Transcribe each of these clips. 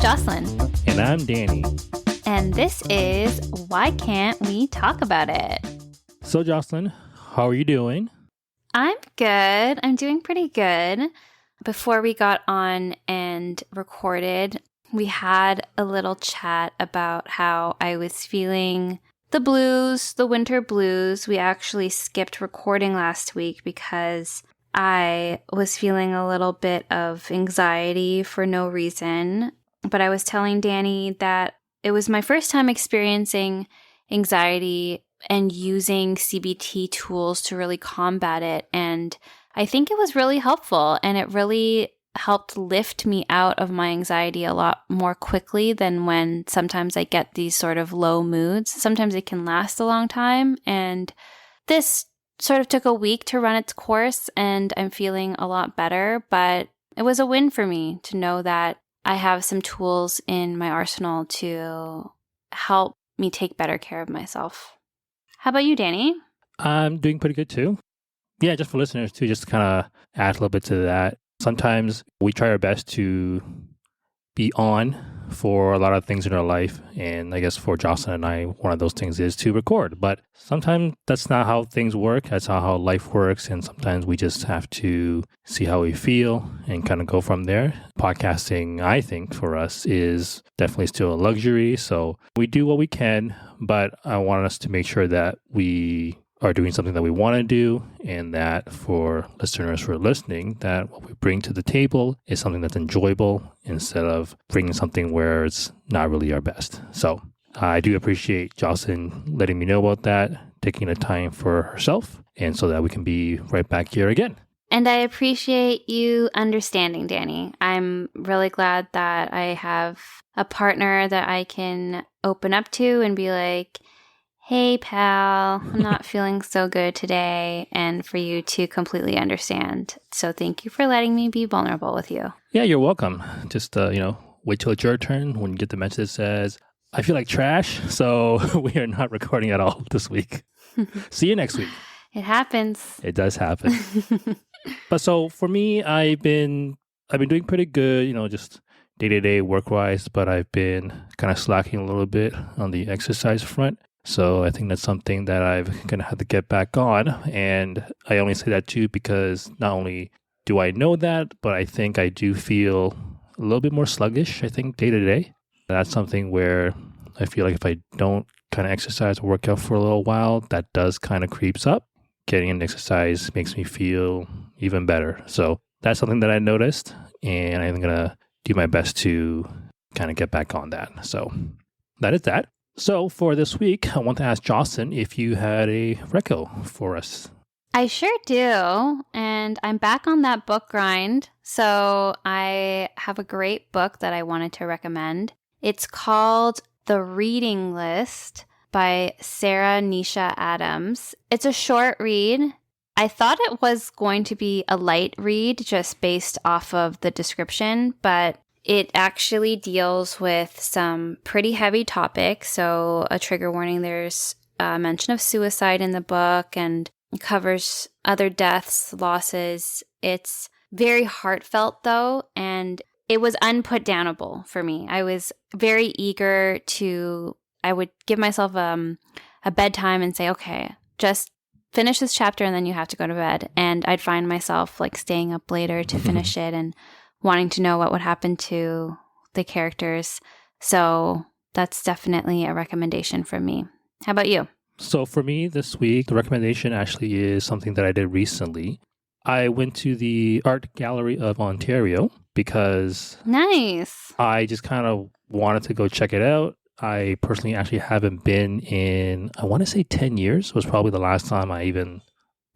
Jocelyn. And I'm Danny. And this is Why Can't We Talk About It? So, Jocelyn, how are you doing? I'm good. I'm doing pretty good. Before we got on and recorded, we had a little chat about how I was feeling the blues, the winter blues. We actually skipped recording last week because I was feeling a little bit of anxiety for no reason. But I was telling Danny that it was my first time experiencing anxiety and using CBT tools to really combat it. And I think it was really helpful, and it really helped lift me out of my anxiety a lot more quickly than when sometimes I get these sort of low moods. Sometimes it can last a long time, and this sort of took a week to run its course, and I'm feeling a lot better. But it was a win for me to know that I have some tools in my arsenal to help me take better care of myself. How about you, Danny? I'm doing pretty good too. Yeah, just for listeners too, just to kind of add a little bit to that. Sometimes we try our best to be on for a lot of things in our life. And I guess for Jocelyn and I, one of those things is to record. But sometimes that's not how things work. That's not how life works. And sometimes we just have to see how we feel and kind of go from there. Podcasting, I think, for us is definitely still a luxury. So we do what we can, but I want us to make sure that we are doing something that we want to do, and that for listeners who are listening, that what we bring to the table is something that's enjoyable instead of bringing something where it's not really our best. So I do appreciate Jocelyn letting me know about that, taking the time for herself, and so that we can be right back here again. And I appreciate you understanding, Danny. I'm really glad that I have a partner that I can open up to and be like, hey, pal, I'm not feeling so good today, and for you to completely understand. So thank you for letting me be vulnerable with you. Yeah, you're welcome. Just, wait till it's your turn when you get the message that says, I feel like trash, so we are not recording at all this week. See you next week. It happens. It does happen. But so for me, I've been doing pretty good, just day-to-day work-wise, but I've been kind of slacking a little bit on the exercise front. So I think that's something that I've going to have to get back on. And I only say that too because not only do I know that, but I think I do feel a little bit more sluggish, I think, day to day. That's something where I feel like if I don't kind of exercise or work out for a little while, that does kind of creeps up. Getting an exercise makes me feel even better. So that's something that I noticed, and I'm going to do my best to kind of get back on that. So that is that. So for this week, I want to ask Jocelyn if you had a reco for us. I sure do. And I'm back on that book grind. So I have a great book that I wanted to recommend. It's called The Reading List by Sarah Nisha Adams. It's a short read. I thought it was going to be a light read just based off of the description, but it actually deals with some pretty heavy topics. So a trigger warning, there's a mention of suicide in the book, and it covers other deaths, losses. It's very heartfelt though, and it was unputdownable for me. I was very eager I would give myself a bedtime and say, okay, just finish this chapter and then you have to go to bed. And I'd find myself like staying up later to finish it and wanting to know what would happen to the characters. So that's definitely a recommendation from me. How about you? So for me this week, the recommendation actually is something that I did recently. I went to the Art Gallery of Ontario because Nice. I just kind of wanted to go check it out. I personally actually haven't been in, I want to say 10 years was probably the last time I even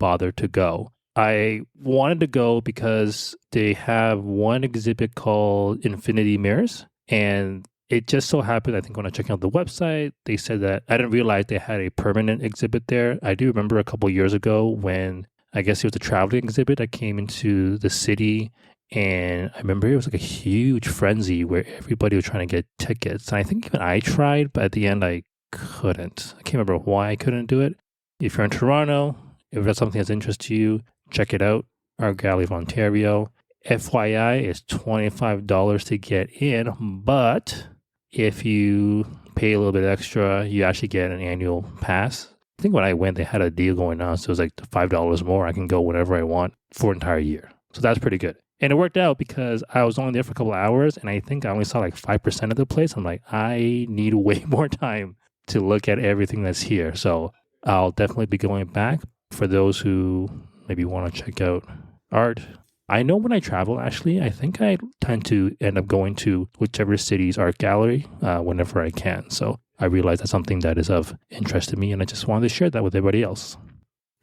bothered to go. I wanted to go because they have one exhibit called Infinity Mirrors, and it just so happened, I think when I checked out the website, they said that I didn't realize they had a permanent exhibit there. I do remember a couple years ago when I guess it was a traveling exhibit that came into the city, and I remember it was like a huge frenzy where everybody was trying to get tickets. And I think even I tried, but at the end I couldn't. I can't remember why I couldn't do it. If you're in Toronto, if that's something that's interest to you, check it out, Art Gallery of Ontario. FYI, it's $25 to get in, but if you pay a little bit extra, you actually get an annual pass. I think when I went, they had a deal going on, so it was like $5 more. I can go whenever I want for an entire year. So that's pretty good. And it worked out because I was only there for a couple of hours, and I think I only saw like 5% of the place. I'm like, I need way more time to look at everything that's here. So I'll definitely be going back for those who maybe want to check out art. I know when I travel, actually, I think I tend to end up going to whichever city's art gallery whenever I can. So I realize that's something that is of interest to me, and I just wanted to share that with everybody else.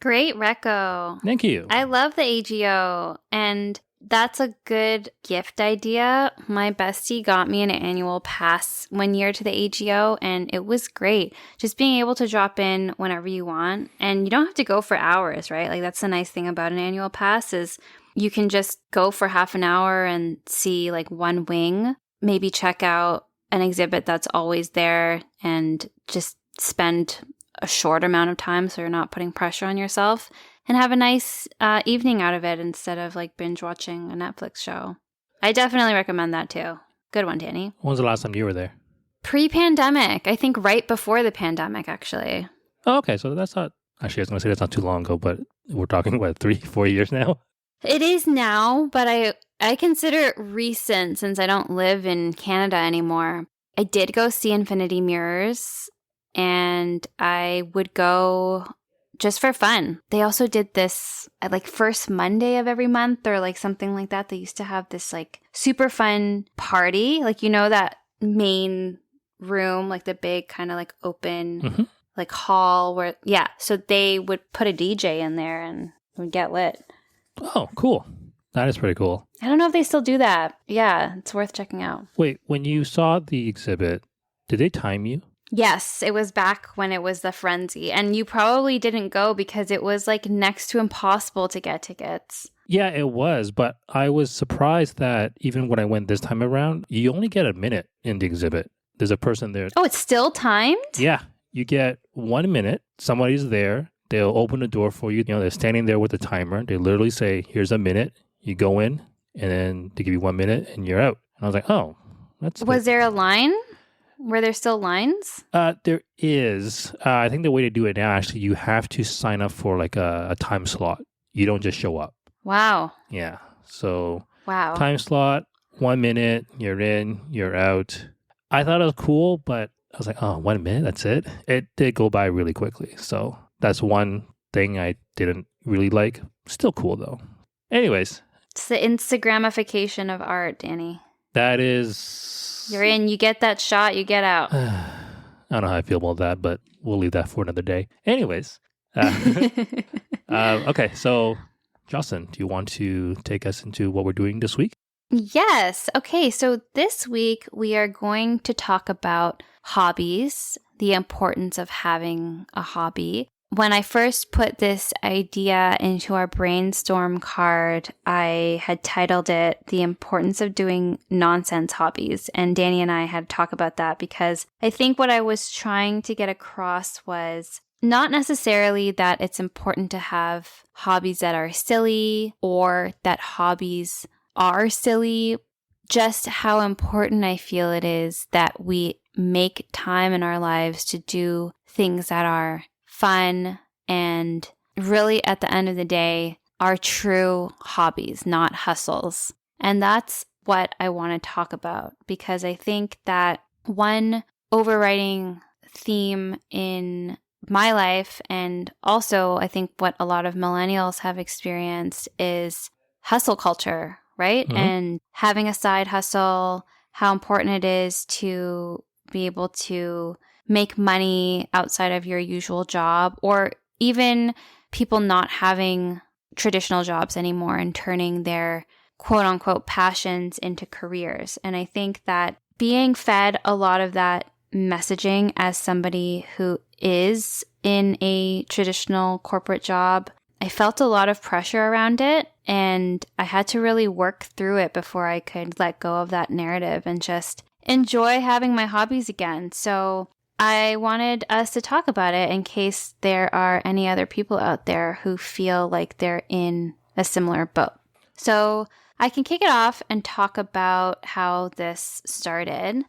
Great reco. Thank you. I love the AGO, and that's a good gift idea. My bestie got me an annual pass one year to the AGO, and it was great. Just being able to drop in whenever you want, and you don't have to go for hours, right? Like, that's the nice thing about an annual pass is you can just go for half an hour and see like one wing, maybe check out an exhibit that's always there, and just spend a short amount of time so you're not putting pressure on yourself, and have a nice evening out of it instead of like binge watching a Netflix show. I definitely recommend that too. Good one, Danny. When was the last time you were there? Pre-pandemic. I think right before the pandemic, actually. Oh, okay. So that's not, actually, I was going to say that's not too long ago, but we're talking, what, 3-4 years now? It is now, but I consider it recent since I don't live in Canada anymore. I did go see Infinity Mirrors, and I would go just for fun. They also did this at like first Monday of every month or like something like that. They used to have this like super fun party. Like, you know, that main room, like the big kind of like open like hall where, yeah. So they would put a DJ in there and would get lit. Oh, cool. That is pretty cool. I don't know if they still do that. Yeah, it's worth checking out. Wait, when you saw the exhibit, did they time you? Yes, it was back when it was the Frenzy. And you probably didn't go because it was like next to impossible to get tickets. Yeah, it was. But I was surprised that even when I went this time around, you only get a minute in the exhibit. There's a person there. Oh, it's still timed? Yeah, you get 1 minute. Somebody's there. They'll open the door for you. You know, they're standing there with the timer. They literally say, here's a minute. You go in, and then they give you 1 minute, and you're out. And I was like, oh, that's... Was there a line? Were there still lines? There is. I think the way to do it now, actually, you have to sign up for like a time slot. You don't just show up. Wow. Yeah. So wow. Time slot, 1 minute, you're in, you're out. I thought it was cool, but I was like, oh, 1 minute, that's it? It did go by really quickly. So that's one thing I didn't really like. Still cool, though. Anyways. It's the Instagramification of art, Danny. That is... You're in, you get that shot, you get out. I don't know how I feel about that, but we'll leave that for another day. Anyways. Okay, so Jocelyn, do you want to take us into what we're doing this week? Yes. Okay, so this week we are going to talk about hobbies, the importance of having a hobby. When I first put this idea into our brainstorm card, I had titled it The Importance of Doing Nonsense Hobbies. And Danny and I had to talk about that because I think what I was trying to get across was not necessarily that it's important to have hobbies that are silly or that hobbies are silly, just how important I feel it is that we make time in our lives to do things that are fun and really at the end of the day are true hobbies, not hustles. And that's what I want to talk about because I think that one overriding theme in my life and also I think what a lot of millennials have experienced is hustle culture, right? Mm-hmm. And having a side hustle, how important it is to be able to make money outside of your usual job, or even people not having traditional jobs anymore and turning their quote unquote passions into careers. And I think that being fed a lot of that messaging as somebody who is in a traditional corporate job, I felt a lot of pressure around it. And I had to really work through it before I could let go of that narrative and just enjoy having my hobbies again. So I wanted us to talk about it in case there are any other people out there who feel like they're in a similar boat. So I can kick it off and talk about how this started.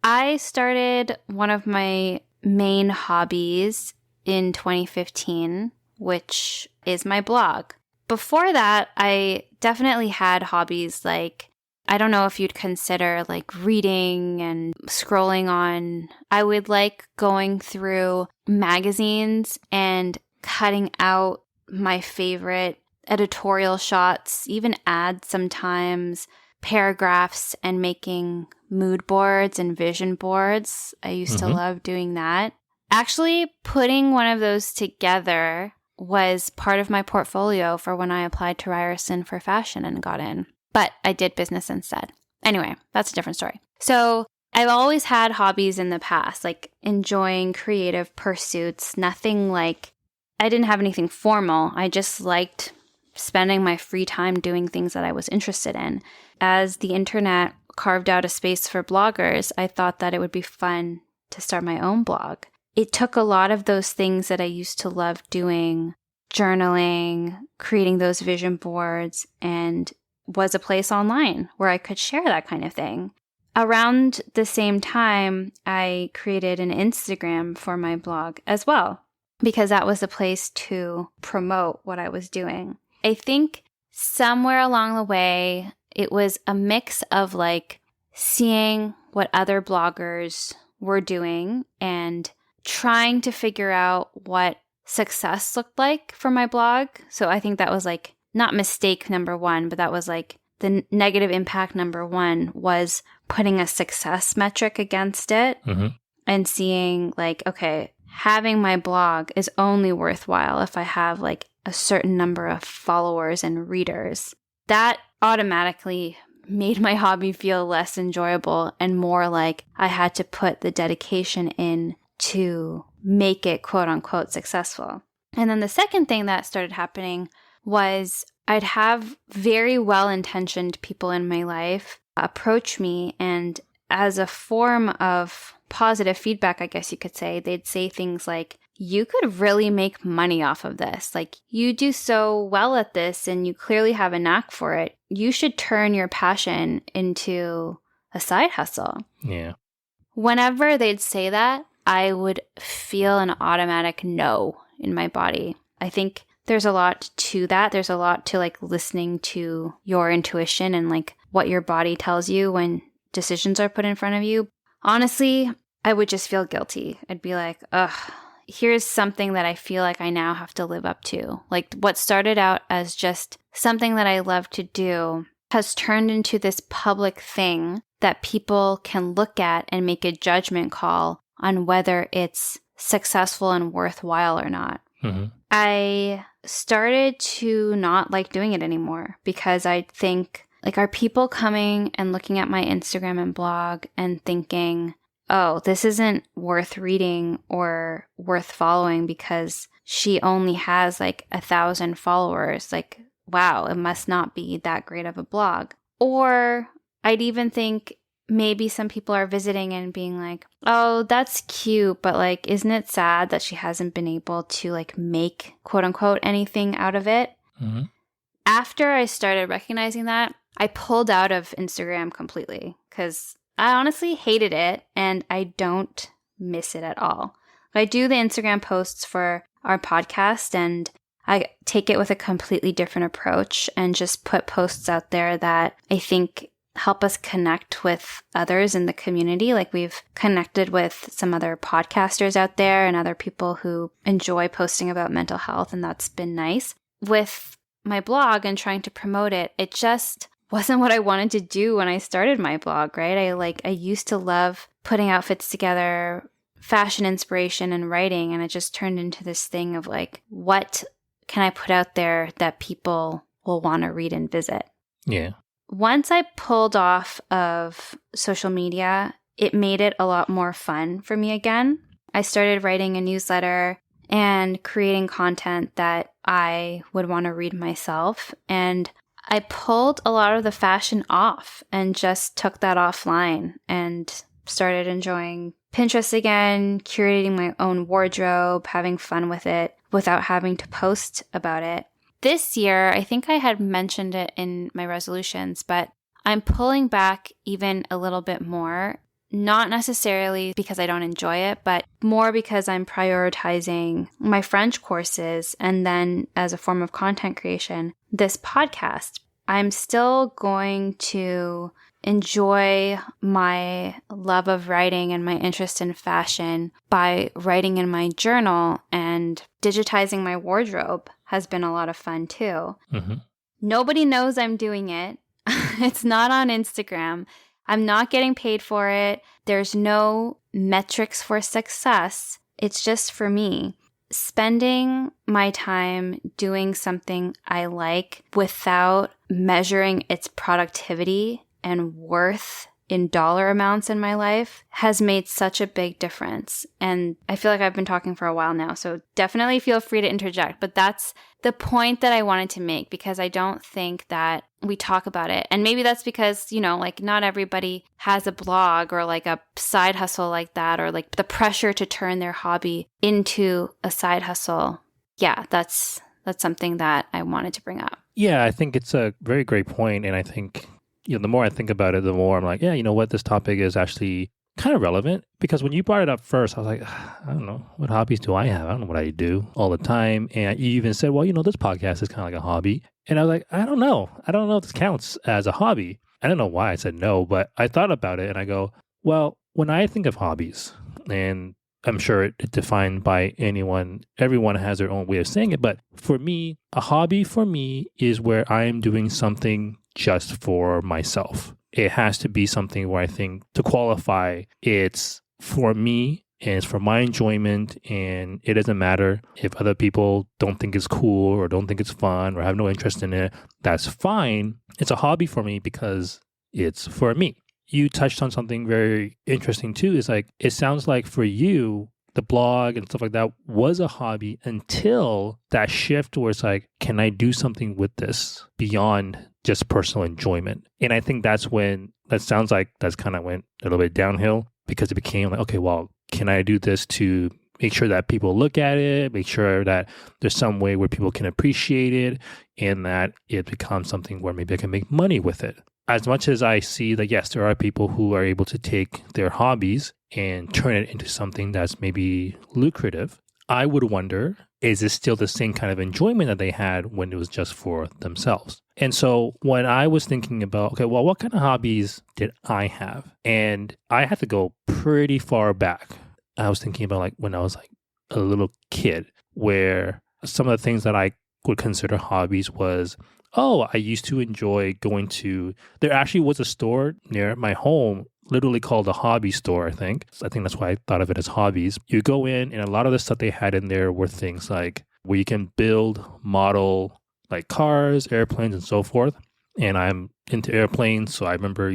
I started one of my main hobbies in 2015, which is my blog. Before that, I definitely had hobbies like, I don't know if you'd consider like reading and scrolling on. I would like going through magazines and cutting out my favorite editorial shots, even ads sometimes, paragraphs, and making mood boards and vision boards. I used to love doing that. Actually, putting one of those together was part of my portfolio for when I applied to Ryerson for fashion and got in. But I did business instead. Anyway, that's a different story. So I've always had hobbies in the past, like enjoying creative pursuits. Nothing like, I didn't have anything formal. I just liked spending my free time doing things that I was interested in. As the internet carved out a space for bloggers, I thought that it would be fun to start my own blog. It took a lot of those things that I used to love doing, journaling, creating those vision boards, and was a place online where I could share that kind of thing. Around the same time, I created an Instagram for my blog as well, because that was a place to promote what I was doing. I think somewhere along the way, it was a mix of like seeing what other bloggers were doing and trying to figure out what success looked like for my blog. So I think that was like not mistake number one, but that was like the negative impact number one was putting a success metric against it and seeing like, okay, having my blog is only worthwhile if I have like a certain number of followers and readers. That automatically made my hobby feel less enjoyable and more like I had to put the dedication in to make it quote unquote successful. And then the second thing that started happening was I'd have very well-intentioned people in my life approach me, and as a form of positive feedback, I guess you could say, they'd say things like, you could really make money off of this. Like, you do so well at this and you clearly have a knack for it. You should turn your passion into a side hustle. Yeah. Whenever they'd say that, I would feel an automatic no in my body. I think there's a lot to that. There's a lot to like listening to your intuition and like what your body tells you when decisions are put in front of you. Honestly, I would just feel guilty. I'd be like, ugh, here's something that I feel like I now have to live up to. Like what started out as just something that I love to do has turned into this public thing that people can look at and make a judgment call on whether it's successful and worthwhile or not. I started to not like doing it anymore because I think, like, are people coming and looking at my Instagram and blog and thinking, oh, this isn't worth reading or worth following because she only has like 1,000 followers. Like, wow, it must not be that great of a blog. Or I'd even think maybe some people are visiting and being like, oh, that's cute, but like, isn't it sad that she hasn't been able to like make quote unquote anything out of it? After I started recognizing that, I pulled out of Instagram completely because I honestly hated it and I don't miss it at all. I do the Instagram posts for our podcast and I take it with a completely different approach and just put posts out there that I think help us connect with others in the community. Like we've connected with some other podcasters out there and other people who enjoy posting about mental health, and that's been nice. With my blog and trying to promote it, it just wasn't what I wanted to do when I started my blog, right? I used to love putting outfits together, fashion inspiration and writing, and it just turned into this thing of like, what can I put out there that people will want to read and visit? Yeah. Once I pulled off of social media, it made it a lot more fun for me again. I started writing a newsletter and creating content that I would want to read myself. And I pulled a lot of the fashion off and just took that offline and started enjoying Pinterest again, curating my own wardrobe, having fun with it without having to post about it. this year, I think I had mentioned it in my resolutions, but I'm pulling back even a little bit more, not necessarily because I don't enjoy it, but more because I'm prioritizing my French courses and then as a form of content creation, this podcast. I'm still going to enjoy my love of writing and my interest in fashion by writing in my journal, and digitizing my wardrobe has been a lot of fun too. Mm-hmm. Nobody knows I'm doing it. It's not on Instagram. I'm not getting paid for it. There's no metrics for success. It's just for me. Spending my time doing something I like without measuring its productivity and worth in dollar amounts in my life has made such a big difference. And I feel like I've been talking for a while now, so definitely feel free to interject. But that's the point that I wanted to make, because I don't think that we talk about it. And maybe that's because, like not everybody has a blog or like a side hustle like that, or like the pressure to turn their hobby into a side hustle. Yeah, that's something that I wanted to bring up. Yeah, I think it's a very great point. And I think, the more I think about it, the more I'm like, yeah, you know what? This topic is actually kind of relevant, because when you brought it up first, I was like, I don't know. What hobbies do I have? I don't know what I do all the time. And you even said, well, this podcast is kind of like a hobby. And I was like, I don't know. I don't know if this counts as a hobby. I don't know why I said no, but I thought about it and I go, well, when I think of hobbies, and I'm sure it's defined by everyone has their own way of saying it. But for me, a hobby for me is where I am doing something just for myself. It has to be something where I think, to qualify, it's for me and it's for my enjoyment, and it doesn't matter if other people don't think it's cool or don't think it's fun or have no interest in it. That's fine. It's a hobby for me because it's for me. You touched on something very interesting too. Is like, it sounds like for you, the blog and stuff like that was a hobby until that shift where it's like, can I do something with this beyond just personal enjoyment? And I think that's when that sounds like that's kind of went a little bit downhill, because it became like, okay, well, can I do this to make sure that people look at it, make sure that there's some way where people can appreciate it, and that it becomes something where maybe I can make money with it. As much as I see that, yes, there are people who are able to take their hobbies and turn it into something that's maybe lucrative, I would wonder, is it still the same kind of enjoyment that they had when it was just for themselves? And so when I was thinking about, okay, well, what kind of hobbies did I have? And I had to go pretty far back. I was thinking about like when I was like a little kid, where some of the things that I would consider hobbies was, I used to enjoy going to, there actually was a store near my home, literally called the Hobby store, I think. I think that's why I thought of it as hobbies. You go in, and a lot of the stuff they had in there were things like where you can build, model like cars, airplanes, and so forth. And I'm into airplanes, so I remember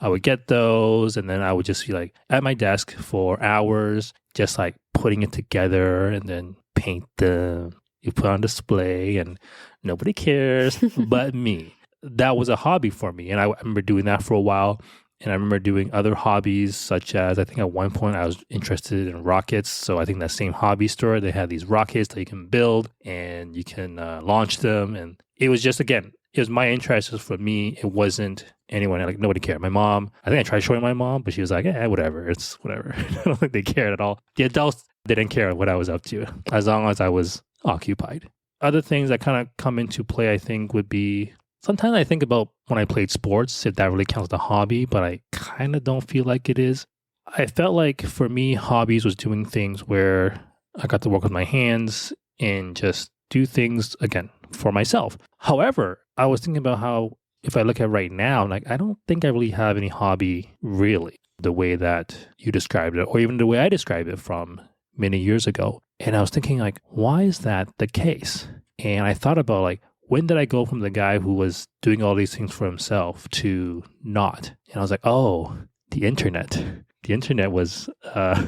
I would get those, and then I would just be like at my desk for hours, just like putting it together, and then paint them. You put on display, and nobody cares but me. That was a hobby for me. And I remember doing that for a while. And I remember doing other hobbies, such as I think at one point I was interested in rockets. So I think that same hobby store, they had these rockets that you can build and you can launch them. And it was just, again, it was my interest. It was for me. It wasn't anyone. Like, nobody cared. My mom, I think I tried showing my mom, but she was like, whatever. It's whatever. I don't think they cared at all. The adults didn't care what I was up to, as long as I was occupied. Other things that kind of come into play, I think, would be, sometimes I think about when I played sports, if that really counts as a hobby, but I kind of don't feel like it is. I felt like for me, hobbies was doing things where I got to work with my hands and just do things, again, for myself. However, I was thinking about how, if I look at right now, like, I don't think I really have any hobby, really, the way that you described it, or even the way I described it from many years ago. And I was thinking, like, why is that the case? And I thought about, like, when did I go from the guy who was doing all these things for himself to not? And I was like, the internet. The internet was, I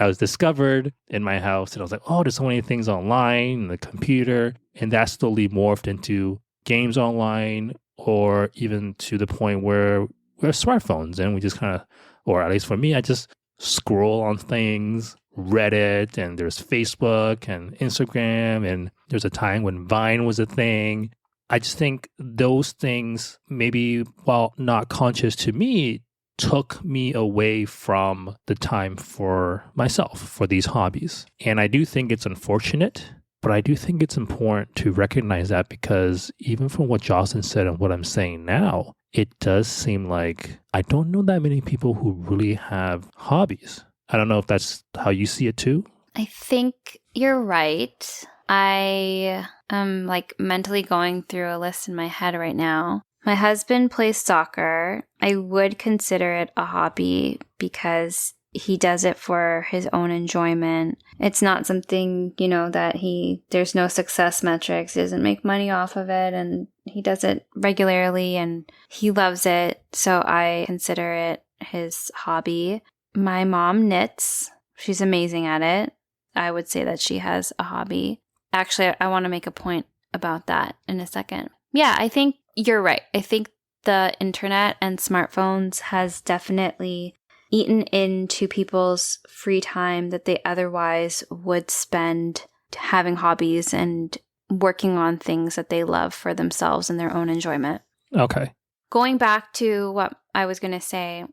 was discovered in my house, and I was like, there's so many things online, and the computer. And that slowly morphed into games online, or even to the point where we have smartphones, and we just kind of, or at least for me, I just scroll on things, Reddit and there's Facebook and Instagram, and there's a time when Vine was a thing. I just think those things, maybe while not conscious to me, took me away from the time for myself, for these hobbies. And I do think it's unfortunate, but I do think it's important to recognize that, because even from what Jocelyn said and what I'm saying now, it does seem like I don't know that many people who really have hobbies. I don't know if that's how you see it too. I think you're right. I am like mentally going through a list in my head right now. My husband plays soccer. I would consider it a hobby because he does it for his own enjoyment. It's not something, that there's no success metrics. He doesn't make money off of it, and he does it regularly and he loves it. So I consider it his hobby. My mom knits. She's amazing at it. I would say that she has a hobby. Actually, I want to make a point about that in a second. Yeah, I think you're right. I think the internet and smartphones has definitely eaten into people's free time that they otherwise would spend having hobbies and working on things that they love for themselves and their own enjoyment. Okay. Going back to what I was going to say,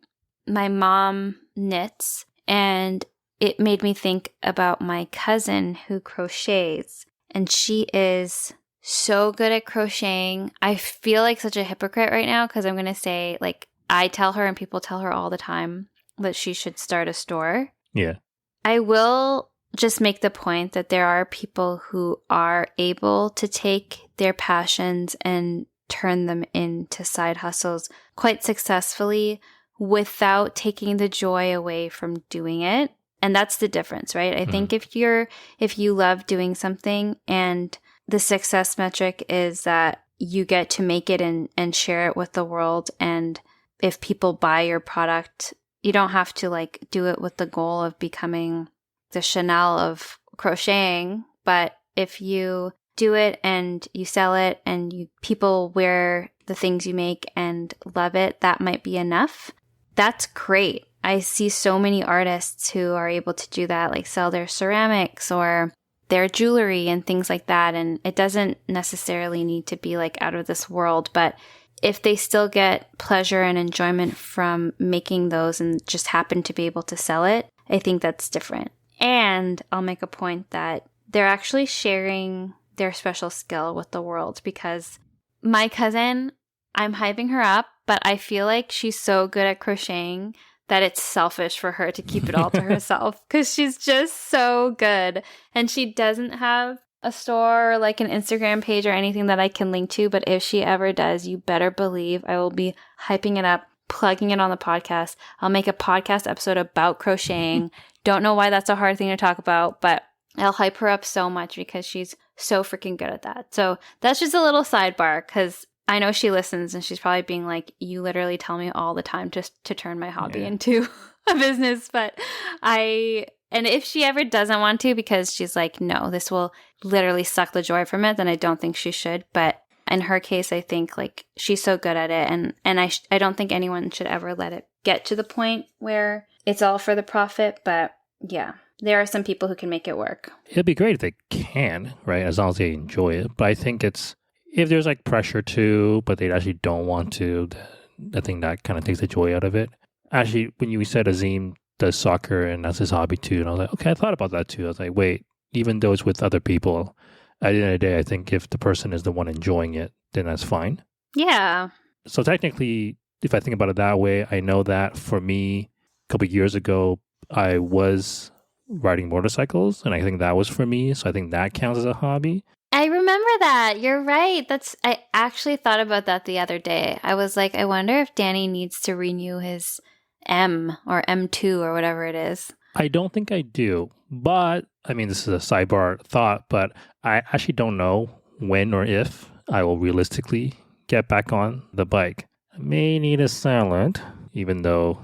my mom knits, and it made me think about my cousin who crochets, and she is so good at crocheting. I feel like such a hypocrite right now because I'm going to say, like, I tell her and people tell her all the time that she should start a store. Yeah. I will just make the point that there are people who are able to take their passions and turn them into side hustles quite successfully without taking the joy away from doing it. And that's the difference, right? I think if you love doing something and the success metric is that you get to make it and share it with the world, and if people buy your product, you don't have to like do it with the goal of becoming the Chanel of crocheting. But if you do it and you sell it and people wear the things you make and love it, that might be enough. That's great. I see so many artists who are able to do that, like sell their ceramics or their jewelry and things like that. And it doesn't necessarily need to be like out of this world, but if they still get pleasure and enjoyment from making those and just happen to be able to sell it, I think that's different. And I'll make a point that they're actually sharing their special skill with the world, because my cousin, I'm hyping her up, but I feel like she's so good at crocheting that it's selfish for her to keep it all to herself, because she's just so good. And she doesn't have a store or like an Instagram page or anything that I can link to, but if she ever does, you better believe I will be hyping it up, plugging it on the podcast. I'll make a podcast episode about crocheting. Don't know why that's a hard thing to talk about, but I'll hype her up so much because she's so freaking good at that. So that's just a little sidebar, because I know she listens and she's probably being like, you literally tell me all the time just to turn my hobby into a business. But and if she ever doesn't want to, because she's like, no, this will literally suck the joy from it, then I don't think she should. But in her case, I think like she's so good at it. And I don't think anyone should ever let it get to the point where it's all for the profit. But yeah, there are some people who can make it work. It'd be great if they can, right? As long as they enjoy it. But I think if there's like pressure to, but they actually don't want to, I think that kind of takes the joy out of it. Actually, when you said Azim does soccer and that's his hobby too, and I was like, okay, I thought about that too. I was like, wait, even though it's with other people, at the end of the day, I think if the person is the one enjoying it, then that's fine. Yeah. So technically, if I think about it that way, I know that for me, a couple of years ago, I was riding motorcycles, and I think that was for me. So I think that counts as a hobby. I remember that. You're right. I actually thought about that the other day. I was like, I wonder if Danny needs to renew his M or M2 or whatever it is. I don't think I do, but I mean, this is a sidebar thought, but I actually don't know when or if I will realistically get back on the bike. I may need a salad, even though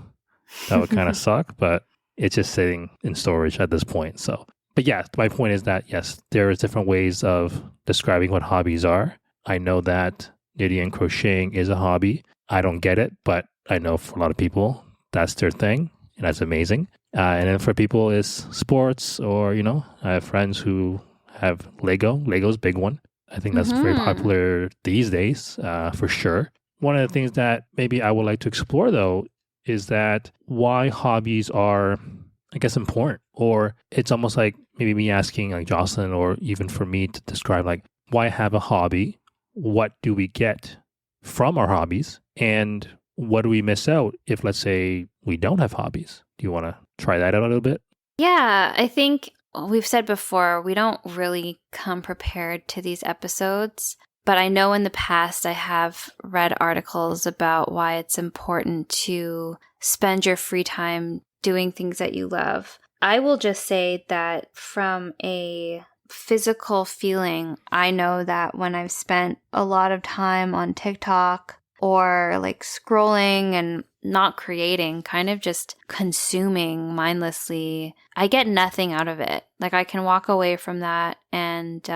that would kind of suck, but it's just sitting in storage at this point. So, but yeah, my point is that yes, there is different ways of describing what hobbies are. I know that knitting and crocheting is a hobby. I don't get it, but I know for a lot of people, that's their thing, and that's amazing. And then for people, it's sports, or, I have friends who have Lego. Lego's a big one. I think that's very popular these days, for sure. One of the things that maybe I would like to explore, though, is that why hobbies are, I guess, important. Or it's almost like maybe me asking like Jocelyn, or even for me to describe like, why have a hobby? What do we get from our hobbies? And what do we miss out if, let's say, we don't have hobbies? Do you want to try that out a little bit? Yeah, I think we've said before, we don't really come prepared to these episodes. But I know in the past I have read articles about why it's important to spend your free time doing things that you love. I will just say that from a physical feeling, I know that when I've spent a lot of time on TikTok or like scrolling and not creating, kind of just consuming mindlessly, I get nothing out of it. Like I can walk away from that and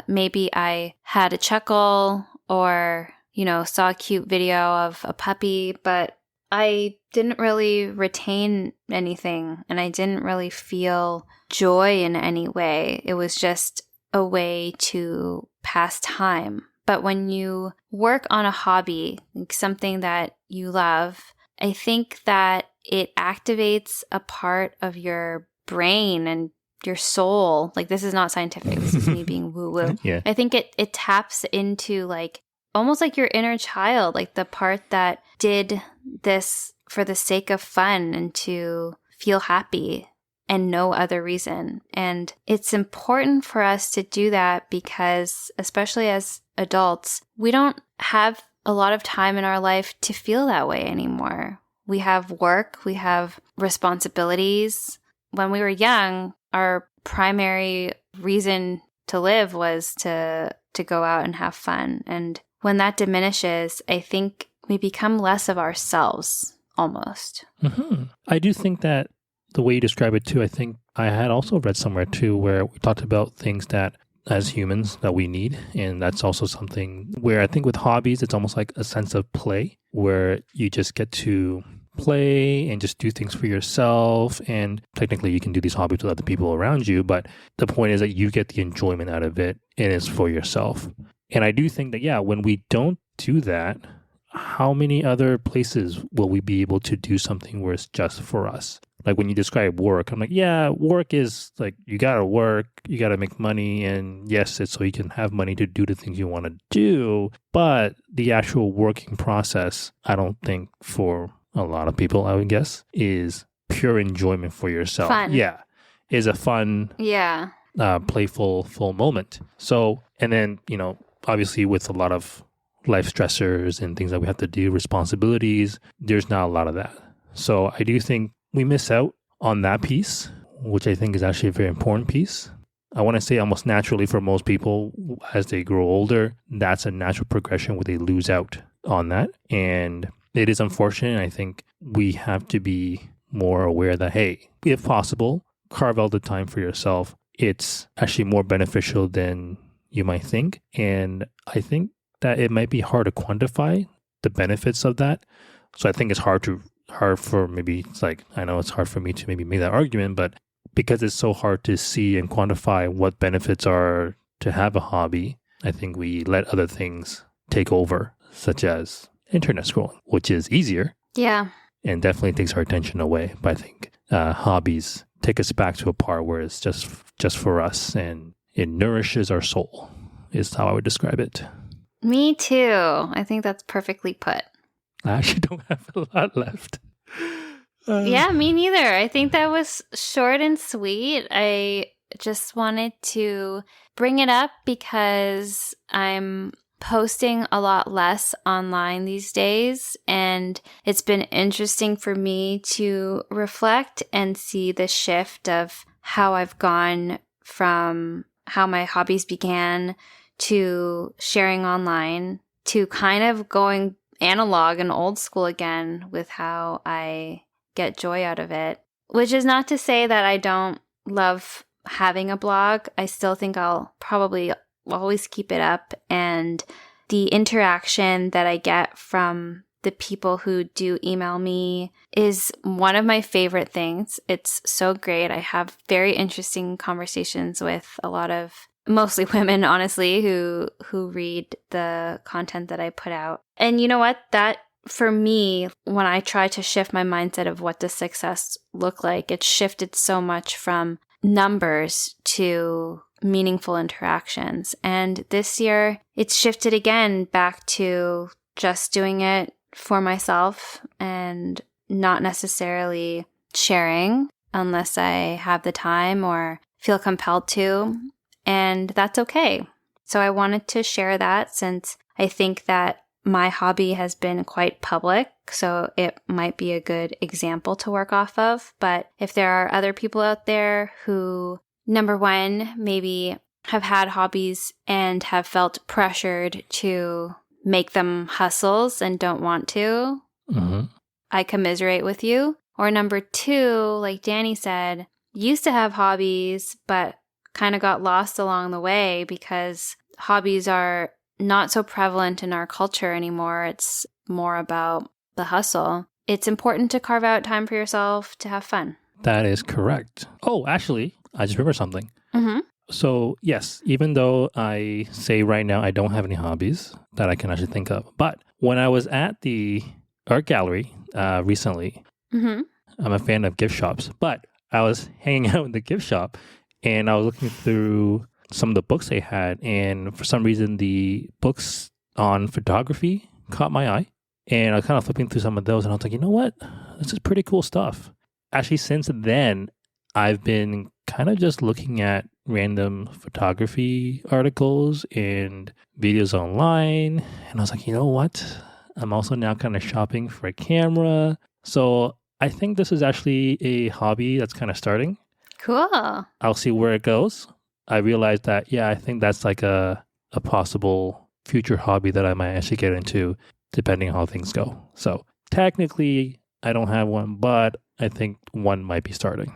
maybe I had a chuckle or, saw a cute video of a puppy, but I didn't really retain anything and I didn't really feel joy in any way. It was just a way to pass time. But when you work on a hobby, like something that you love, I think that it activates a part of your brain and your soul. Like this is not scientific. This is me being woo-woo. Yeah. I think it taps into like almost like your inner child, like the part that did this for the sake of fun and to feel happy and no other reason. And it's important for us to do that because, especially as adults, we don't have a lot of time in our life to feel that way anymore. We have work, we have responsibilities. When we were young, our primary reason to live was to go out and have fun. And when that diminishes, I think we become less of ourselves almost. Mm-hmm. I do think that the way you describe it too, I think I had also read somewhere too where we talked about things that as humans that we need. And that's also something where I think with hobbies, it's almost like a sense of play where you just get to play and just do things for yourself. And technically you can do these hobbies with other people around you, but the point is that you get the enjoyment out of it and it's for yourself. And I do think that, yeah, when we don't do that, how many other places will we be able to do something where it's just for us? Like when you describe work, I'm like, yeah, work is like, you got to work, you got to make money. And yes, it's so you can have money to do the things you want to do. But the actual working process, I don't think for a lot of people, I would guess, is pure enjoyment for yourself. Fun. Yeah. Is a fun, playful, full moment. So, and then, obviously with a lot of life stressors and things that we have to do, responsibilities, there's not a lot of that. So I do think we miss out on that piece, which I think is actually a very important piece. I want to say almost naturally for most people, as they grow older, that's a natural progression where they lose out on that. And it is unfortunate. I think we have to be more aware that, hey, if possible, carve out the time for yourself. It's actually more beneficial than you might think. And I think that it might be hard to quantify the benefits of that. So I think it's hard for maybe, it's like, I know it's hard for me to maybe make that argument, but because it's so hard to see and quantify what benefits are to have a hobby, I think we let other things take over, such as internet scrolling, which is easier. Yeah. And definitely takes our attention away. But I think hobbies take us back to a part where it's just for us and it nourishes our soul, is how I would describe it. Me too. I think that's perfectly put. I actually don't have a lot left. Yeah, me neither. I think that was short and sweet. I just wanted to bring it up because I'm posting a lot less online these days, and it's been interesting for me to reflect and see the shift of how I've gone from how my hobbies began to sharing online to kind of going analog and old school again with how I get joy out of it, which is not to say that I don't love having a blog. I still think I'll probably always keep it up, and the interaction that I get from the people who do email me is one of my favorite things. It's so great. I have very interesting conversations with a lot of mostly women, honestly, who read the content that I put out. And you know what? That for me, when I try to shift my mindset of what does success look like, it shifted so much from numbers to meaningful interactions. And this year, it's shifted again back to just doing it for myself and not necessarily sharing unless I have the time or feel compelled to. And that's okay. So I wanted to share that since I think that my hobby has been quite public, so it might be a good example to work off of. But if there are other people out there who, number one, maybe have had hobbies and have felt pressured to make them hustles and don't want to, I commiserate with you. Or number two, like Danny said, used to have hobbies, but kind of got lost along the way because hobbies are not so prevalent in our culture anymore. It's more about the hustle. It's important to carve out time for yourself to have fun. That is correct. Oh, actually, I just remembered something. So yes, even though I say right now I don't have any hobbies that I can actually think of, but when I was at the art gallery recently, I'm a fan of gift shops, but I was hanging out in the gift shop and I was looking through some of the books they had, and for some reason the books on photography caught my eye, and I was kind of flipping through some of those and I was like, you know what, this is pretty cool stuff. Actually, since then I've been kind of just looking at random photography articles and videos online, and I was like, you know what, I'm also now kind of shopping for a camera. So I think this is actually a hobby that's kind of starting. Cool. I'll see where it goes. I realized that, I think that's like a possible future hobby that I might actually get into depending on how things go. So technically, I don't have one, but I think one might be starting.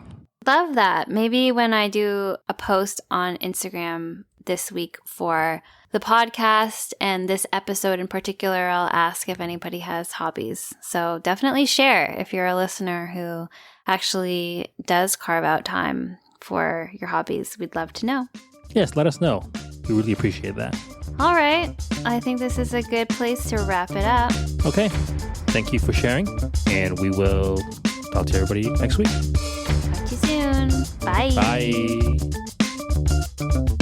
Love that. Maybe when I do a post on Instagram this week for the podcast and this episode in particular, I'll ask if anybody has hobbies. So definitely share if you're a listener who actually does carve out time for your hobbies. We'd love to know. Yes, let us know. We really appreciate that. All right. I think this is a good place to wrap it up. Okay. Thank you for sharing, and we will talk to everybody next week. Talk to you soon. Bye. Bye.